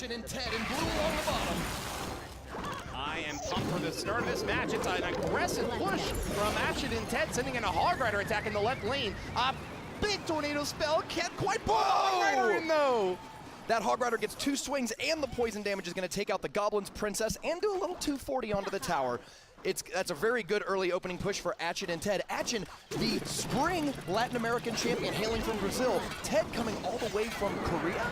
Atchiin and Ted in blue along the bottom. I am pumped for the start of this match. It's an aggressive push from Atchiin and Ted, sending in a Hog Rider attack in the left lane. A big tornado spell, can't quite pull the Hog Rider in though. That Hog Rider gets 2 swings, and the poison damage is going to take out the Goblin's Princess and do a little 240 onto the tower. That's a very good early opening push for Atchiin and Ted. Atchiin, the spring Latin American champion hailing from Brazil. Ted coming all the way from Korea.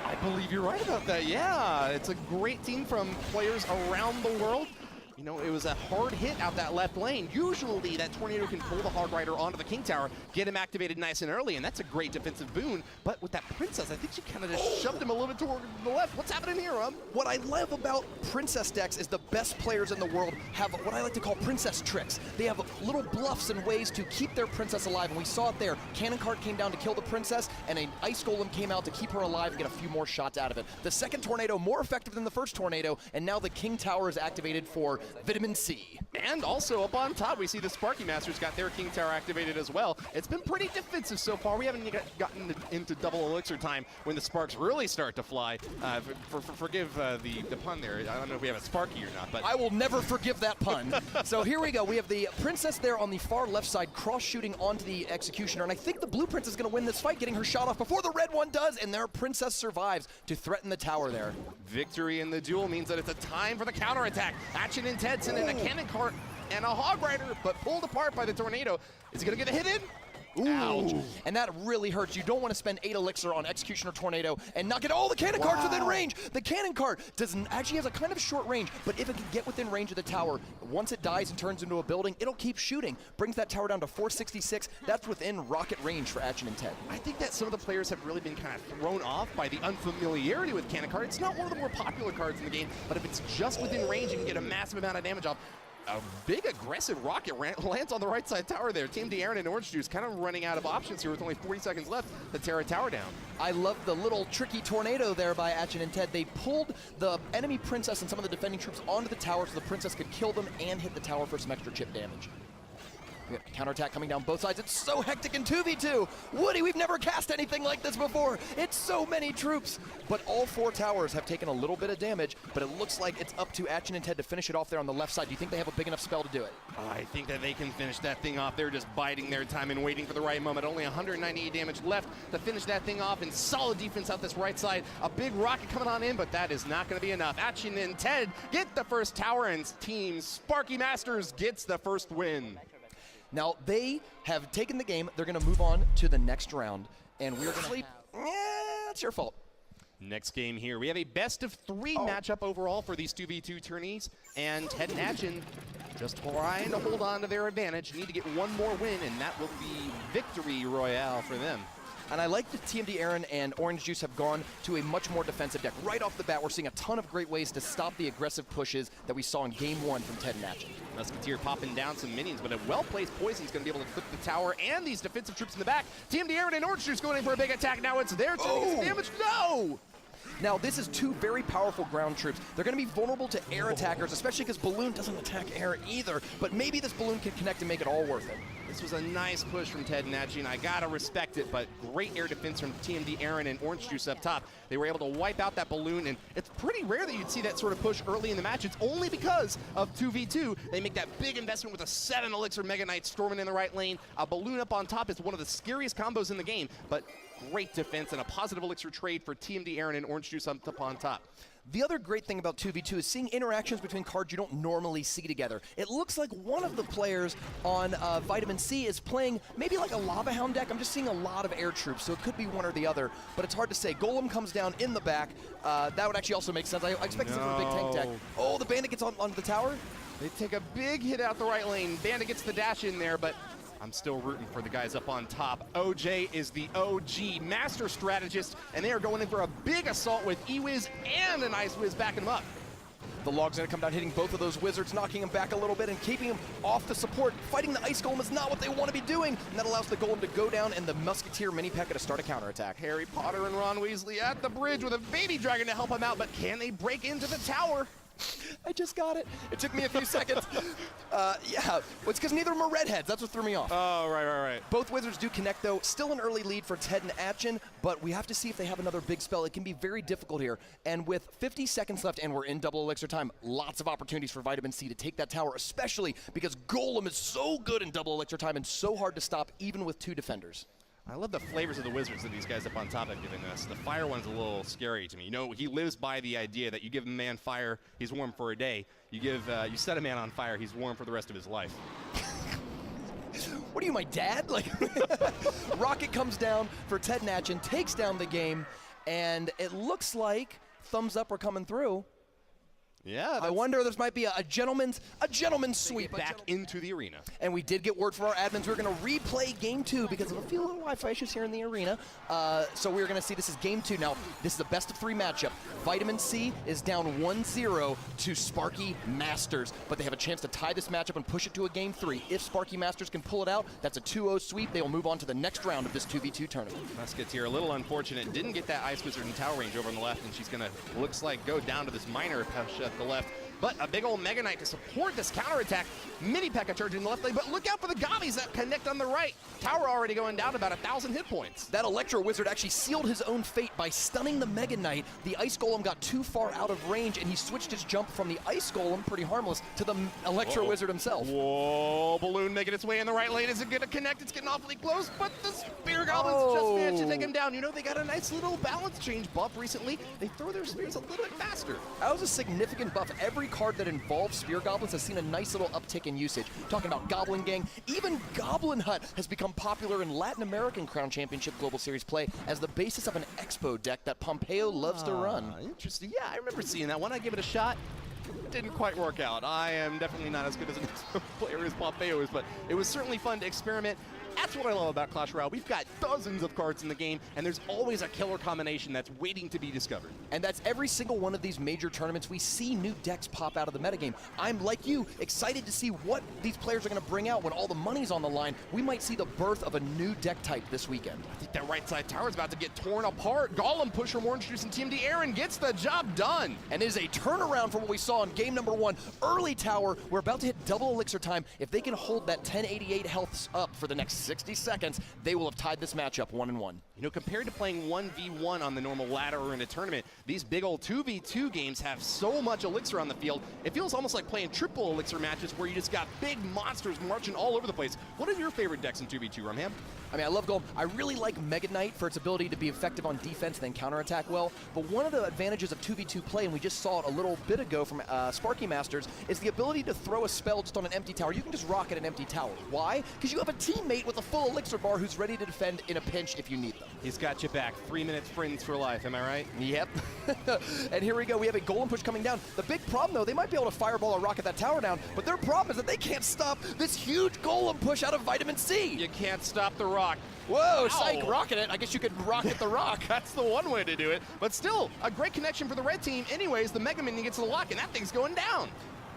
I believe you're right about that, yeah. It's a great team from players around the world. You know, it was a hard hit out that left lane. Usually that tornado can pull the Hog Rider onto the King Tower, get him activated nice and early, and that's a great defensive boon. But with that Princess, I think she kind of just shoved him a little bit toward the left. What's happening here, What I love about Princess decks is the best players in the world have what I like to call Princess tricks. They have little bluffs and ways to keep their Princess alive, and we saw it there. Cannon Cart came down to kill the Princess, and an Ice Golem came out to keep her alive and get a few more shots out of it. The second tornado, more effective than the first tornado, and now the King Tower is activated for Vitamin C. And also up on top, we see the Sparky Masters got their King Tower activated as well. It's been pretty defensive so far. We haven't gotten into double elixir time when the sparks really start to fly. Forgive the pun there. I don't know if we have a Sparky or not, but I will never forgive that pun. So here we go. We have the Princess there on the far left side, cross-shooting onto the Executioner, and I think the blue Princess is going to win this fight, getting her shot off before the red one does, and their Princess survives to threaten the tower there. Victory in the duel means that it's a time for the counterattack. Atchiin and Ted send in a Cannon Cart and a Hog Rider, but pulled apart by the tornado. Is he going to get a hit in? Ooh. Ouch. And that really hurts. You don't want to spend 8 elixir on Executioner Tornado and not get all the Cannon Carts within range. The Cannon Cart actually has a kind of short range, but if it can get within range of the tower, once it dies and turns into a building, it'll keep shooting. Brings that tower down to 466. That's within rocket range for Atchiin and Ted. I think that some of the players have really been kind of thrown off by the unfamiliarity with Cannon Cart. It's not one of the more popular cards in the game, but if it's just within range, you can get a massive amount of damage off. A big aggressive rocket lands on the right side tower there. TMD Aaron and Orange Juice kind of running out of options here with only 40 seconds left to tear a tower down. I love the little tricky tornado there by Atchiin and Ted. They pulled the enemy Princess and some of the defending troops onto the tower so the Princess could kill them and hit the tower for some extra chip damage. We got counterattack coming down both sides. It's so hectic in 2v2. Woody, we've never cast anything like this before. It's so many troops. But all 4 towers have taken a little bit of damage, but it looks like it's up to Atchiin and Ted to finish it off there on the left side. Do you think they have a big enough spell to do it? I think that they can finish that thing off. They're just biding their time and waiting for the right moment. Only 198 damage left to finish that thing off, and solid defense out this right side. A big rocket coming on in, but that is not going to be enough. Atchiin and Ted get the first tower, and Team Sparky Masters gets the first win. Now, they have taken the game. They're going to move on to the next round, and we're going to... Yeah, it's your fault. Next game here, we have a best-of-3 matchup overall for these 2v2 tourneys, and Ted and Atchiin just trying to hold on to their advantage. Need to get one more win, and that will be victory royale for them. And I like that TMD Aaron and Orange Juice have gone to a much more defensive deck. Right off the bat, we're seeing a ton of great ways to stop the aggressive pushes that we saw in Game 1 from Ted and Atchiin. Musketeer popping down some minions, but a well-placed poison is going to be able to flip the tower and these defensive troops in the back. TMD Aaron and Orange Juice going in for a big attack. Now it's their turn to get some damage. No! Now, this is 2 very powerful ground troops. They're going to be vulnerable to air attackers, especially because Balloon doesn't attack air either. But maybe this Balloon can connect and make it all worth it. This was a nice push from Ted and Atchiin. I gotta respect it, but great air defense from TMD Aaron and Orange Juice up top. They were able to wipe out that Balloon, and it's pretty rare that you'd see that sort of push early in the match. It's only because of 2v2. They make that big investment with a 7 Elixir Mega Knight storming in the right lane. A Balloon up on top is one of the scariest combos in the game, but great defense and a positive Elixir trade for TMD Aaron and Orange Juice up on top. The other great thing about 2v2 is seeing interactions between cards you don't normally see together. It looks like one of the players on Vitamin C is playing maybe like a Lava Hound deck. I'm just seeing a lot of air troops, so it could be one or the other, but it's hard to say. Golem comes down in the back. That would actually also make sense. I expect this from a big tank deck. Oh, the Bandit gets onto the tower? They take a big hit out the right lane. Bandit gets the dash in there, but I'm still rooting for the guys up on top. OJ is the OG master strategist, and they are going in for a big assault with E-Wiz and an Ice Wiz backing them up. The log's going to come down, hitting both of those wizards, knocking them back a little bit and keeping them off the support. Fighting the Ice Golem is not what they want to be doing, and that allows the Golem to go down and the Musketeer Mini P.E.K.K.A to start a counterattack. Harry Potter and Ron Weasley at the bridge with a baby dragon to help them out, but can they break into the tower? I just got it. It took me a few seconds. Yeah, well, it's because neither of them are redheads. That's what threw me off. Oh, right. Both Wizards do connect, though. Still an early lead for Ted and Atchiin, but we have to see if they have another big spell. It can be very difficult here. And with 50 seconds left, and we're in double elixir time, lots of opportunities for Vitamin C to take that tower, especially because Golem is so good in double elixir time and so hard to stop, even with 2 defenders. I love the flavors of the Wizards that these guys up on top have given us. The fire one's a little scary to me. You know, he lives by the idea that you give a man fire, he's warm for a day. You set a man on fire, he's warm for the rest of his life. What are you, my dad? Like, Rocket comes down for Ted and Atchiin, takes down the game, and it looks like thumbs up are coming through. Yeah, I wonder if this might be a gentleman's sweep. Back into the arena. And we did get word from our admins we're going to replay Game 2 because of a few little Wi-Fi issues here in the arena. So we're going to see this is Game 2. Now, this is a best-of-3 matchup. Vitamin C is down 1-0 to Sparky Masters, but they have a chance to tie this matchup and push it to a Game 3. If Sparky Masters can pull it out, that's a 2-0 sweep. They will move on to the next round of this 2v2 tournament. Musket's here, a little unfortunate. Didn't get that Ice Wizard in tower range over on the left, and she's going to, looks like, go down to this minor push at the left. But a big old Mega Knight to support this counterattack. Mini P.E.K.K.A. charging the left lane, but look out for the Gobbies that connect on the right. Tower already going down about 1,000 hit points. That Electro Wizard actually sealed his own fate by stunning the Mega Knight. The Ice Golem got too far out of range, and he switched his jump from the Ice Golem, pretty harmless, to the Electro Wizard himself. Whoa, Balloon making its way in the right lane. Is it going to connect? It's getting awfully close, but the Spear Goblins just managed to take him down. You know, they got a nice little balance change buff recently. They throw their spears a little bit faster. That was a significant buff. Every card that involves Spear Goblins has seen a nice little uptick in usage. Talking about Goblin Gang, even Goblin Hut has become popular in Latin American Crown Championship Global Series play as the basis of an Expo deck that Pompeo loves to run. Interesting. Yeah, I remember seeing that one. I gave it a shot. Didn't quite work out. I am definitely not as good as an Expo player as Pompeo is, but it was certainly fun to experiment. That's what I love about Clash Royale. We've got dozens of cards in the game, and there's always a killer combination that's waiting to be discovered. And that's every single one of these major tournaments. We see new decks pop out of the metagame. I'm, like you, excited to see what these players are going to bring out when all the money's on the line. We might see the birth of a new deck type this weekend. I think that right side tower is about to get torn apart. Golem push from Orange Juice and TMD. Aaron gets the job done. And it is a turnaround from what we saw in game number 1. Early tower, we're about to hit double elixir time. If they can hold that 1088 health up for the next 60 seconds, they will have tied this matchup 1-1. You know, compared to playing 1v1 on the normal ladder or in a tournament, these big old 2v2 games have so much elixir on the field. It feels almost like playing triple elixir matches where you just got big monsters marching all over the place. What are your favorite decks in 2v2, Rumham? I mean, I love Golem. I really like Mega Knight for its ability to be effective on defense and then counterattack well. But one of the advantages of 2v2 play, and we just saw it a little bit ago from Sparky Masters, is the ability to throw a spell just on an empty tower. You can just rocket an empty tower. Why? Because you have a teammate with a full elixir bar who's ready to defend in a pinch if you need them. He's got you back. 3 minutes friends for life, am I right? Yep. And here we go. We have a Golem push coming down. The big problem, though, they might be able to fireball or rocket that tower down, but their problem is that they can't stop this huge Golem push out of Vitamin C. You can't stop the rock. Whoa, psych, rocket it. I guess you could rocket the rock. That's the one way to do it. But still, a great connection for the red team. Anyways, the Mega Minion gets to the lock, and that thing's going down.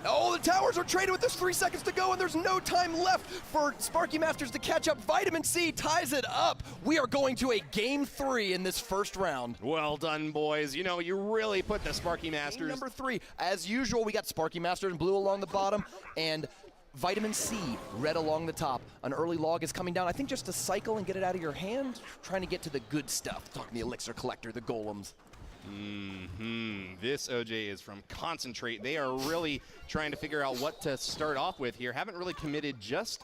Oh, the towers are traded with this 3 seconds to go, and there's no time left for Sparky Masters to catch up. Vitamin C ties it up. We are going to a Game 3 in this first round. Well done, boys. You know, you really put the Sparky Masters. Game number 3. As usual, we got Sparky Masters in blue along the bottom, and Vitamin C, red along the top. An early log is coming down. I think just to cycle and get it out of your hand, trying to get to the good stuff. Talking the Elixir Collector, the Golems. This OJ is from Concentrate. They are really trying to figure out what to start off with here. Haven't really committed just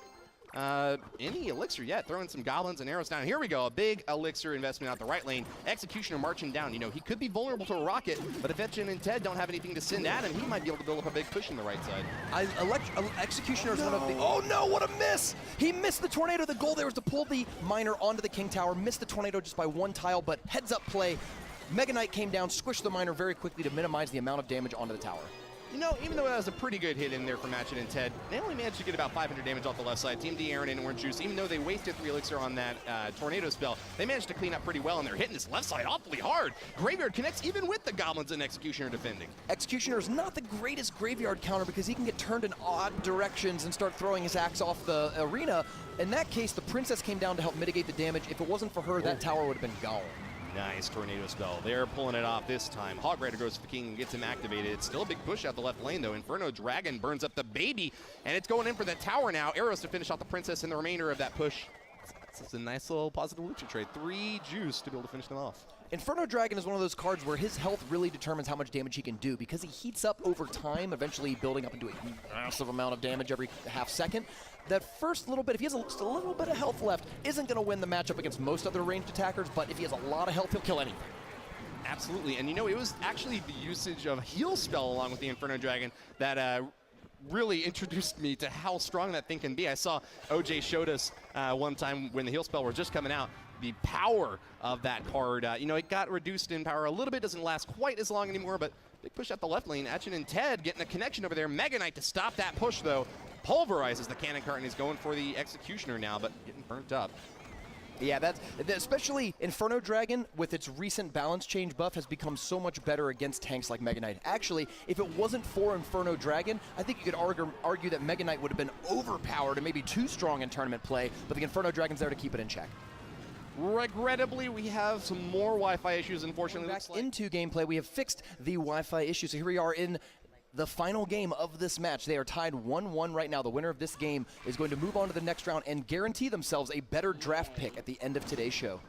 any elixir yet. Throwing some goblins and arrows down. Here we go. A big elixir investment out the right lane. Executioner marching down. You know, he could be vulnerable to a rocket, but if Atchiin and Ted don't have anything to send at him, he might be able to build up a big push on the right side. Executioner is one of the... Oh no, what a miss! He missed the tornado. The goal there was to pull the miner onto the King Tower. Missed the tornado just by 1 tile, but heads up play. Mega Knight came down, squished the miner very quickly to minimize the amount of damage onto the tower. You know, even though that was a pretty good hit in there from Atchiin and Ted, they only managed to get about 500 damage off the left side. TMD, Aaron, and Orange Juice, even though they wasted 3 elixir on that tornado spell, they managed to clean up pretty well, and they're hitting this left side awfully hard. Graveyard connects even with the goblins and Executioner defending. Executioner is not the greatest graveyard counter because he can get turned in odd directions and start throwing his axe off the arena. In that case, the Princess came down to help mitigate the damage. If it wasn't for her, that tower would have been gone. Nice tornado spell. They're pulling it off this time. Hog Rider goes for the king and gets him activated. It's still a big push out the left lane, though. Inferno Dragon burns up the baby, and it's going in for the tower now. Arrows to finish off the princess and the remainder of that push. It's a nice little positive lucha trade. 3 juice to be able to finish them off. Inferno Dragon is one of those cards where his health really determines how much damage he can do because he heats up over time, eventually building up into a massive amount of damage every half second. That first little bit, if he has just a little bit of health left, isn't going to win the matchup against most other ranged attackers, but if he has a lot of health, he'll kill anything. Absolutely, and you know, it was actually the usage of heal spell along with the Inferno Dragon that really introduced me to how strong that thing can be. I saw OJ showed us one time when the heal spell were just coming out, the power of that card. You know, it got reduced in power a little bit, doesn't last quite as long anymore, but big push out the left lane. Atchiin and Ted getting a connection over there. Mega Knight to stop that push, though. Pulverizes the cannon cart and he's going for the Executioner now, but getting burnt up. Yeah, that's especially Inferno Dragon with its recent balance change buff has become so much better against tanks like Mega Knight. Actually, if it wasn't for Inferno Dragon, I think you could argue that Mega Knight would have been overpowered and maybe too strong in tournament play, but the Inferno Dragon's there to keep it in check. Regrettably, we have some more Wi-Fi issues, unfortunately. Back into gameplay, we have fixed the Wi-Fi issue, so here we are in the final game of this match. They are tied 1-1 right now. The winner of this game is going to move on to the next round and guarantee themselves a better draft pick at the end of today's show.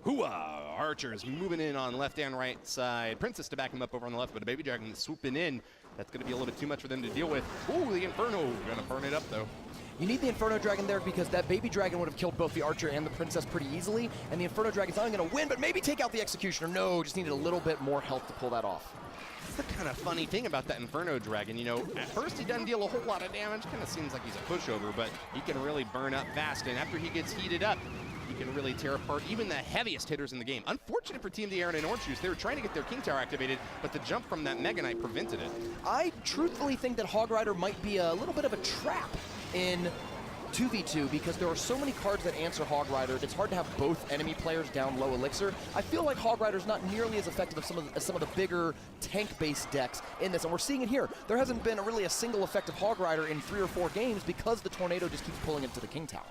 Hooah! Archers moving in on left and right side. Princess to back him up over on the left, but a Baby Dragon swooping in. That's going to be a little bit too much for them to deal with. Ooh, the Inferno. Going to burn it up, though. You need the Inferno Dragon there because that Baby Dragon would have killed both the Archer and the Princess pretty easily, and the Inferno Dragon's not going to win, but maybe take out the Executioner. No, just needed a little bit more health to pull that off. That's the kind of funny thing about that Inferno Dragon. You know, at first he doesn't deal a whole lot of damage. Kind of seems like he's a pushover, but he can really burn up fast, and after he gets heated up, he can really tear apart even the heaviest hitters in the game. Unfortunate for TMD Aaron and Orange Juice. They were trying to get their King Tower activated, but the jump from that Mega Knight prevented it. I truthfully think that Hog Rider might be a little bit of a trap in 2v2 because there are so many cards that answer Hog Rider. It's hard to have both enemy players down low elixir. I feel like Hog Rider's not nearly as effective as some of the bigger tank-based decks in this, and we're seeing it here. There hasn't been really a single effective Hog Rider in 3 or 4 games because the Tornado just keeps pulling it to the King Tower.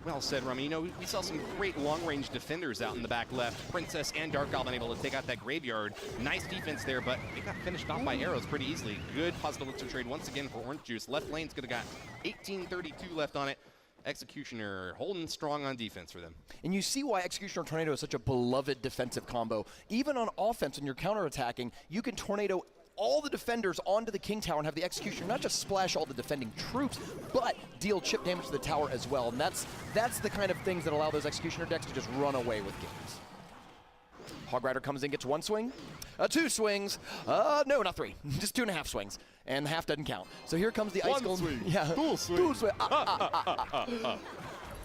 Well said, Rummy. You know, we saw some great long-range defenders out in the back left. Princess and Dark Goblin able to take out that graveyard. Nice defense there, but they got finished off by arrows pretty easily. Good positive elixir trade once again for Orange Juice. Left lane's gonna got 1832 left on it. Executioner holding strong on defense for them. And you see why Executioner Tornado is such a beloved defensive combo. Even on offense, when you're counterattacking, you can Tornado all the defenders onto the King Tower and have the Executioner not just splash all the defending troops, but deal chip damage to the tower as well. And that's the kind of things that allow those Executioner decks to just run away with games. Hog Rider comes in, gets 1 swing, 2 swings, no, not 3, just 2.5 swings, and the half doesn't count. So here comes the Ice Golem. Swing. Yeah, 2 swing. 2 swing.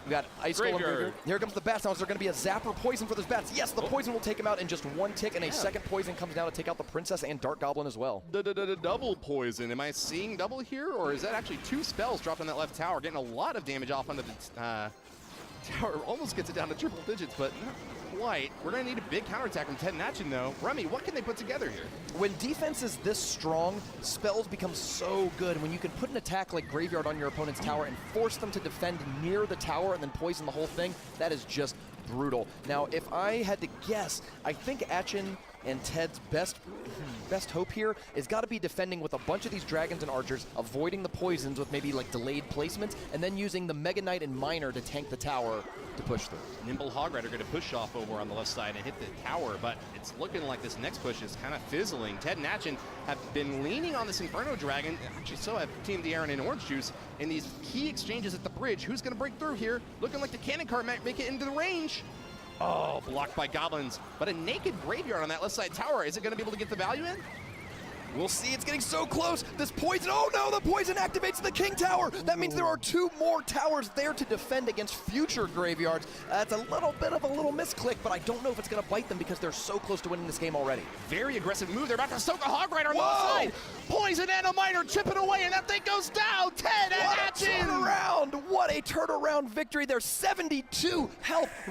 We got Ice Golem Breaker. Here comes the bats. Now is there going to be a zapper poison for those bats? Yes, the poison will take him out in just 1 tick, and a second poison comes down to take out the Princess and Dark Goblin as well. Double poison. Am I seeing double here, or is that actually 2 spells dropped on that left tower, getting a lot of damage off onto the tower? Almost gets it down to triple digits, but not quite. We're going to need a big counterattack from Ted and Atchiin, though. Rummy, what can they put together here? When defense is this strong, spells become so good. When you can put an attack like Graveyard on your opponent's tower and force them to defend near the tower and then poison the whole thing, that is just brutal. Now, if I had to guess, I think Atchiin and Ted's best hope here is got to be defending with a bunch of these dragons and archers, avoiding the poisons with maybe like delayed placements, and then using the Mega Knight and Miner to tank the tower to push through. Nimble Hog Rider going to push off over on the left side and hit the tower, but it's looking like this next push is kind of fizzling. Ted and Atchiin have been leaning on this Inferno Dragon. Actually, so have TMD Aaron and Orange Juice in these key exchanges at the bridge. Who's going to break through here? Looking like the cannon cart might make it into the range. Oh, blocked by goblins, but a naked graveyard on that left side tower. Is it going to be able to get the value in? We'll see. It's getting so close. This poison. Oh no, the poison activates the King Tower. That means there are 2 more towers there to defend against future graveyards. That's a little bit of a misclick, but I don't know if it's going to bite them because they're so close to winning this game already. Very aggressive move. They're about to soak a Hog Rider on the left side. Poison and a Miner chipping away, and that thing goes down. Ted and Atchiin. What a turnaround. What a turnaround victory. There's 72 health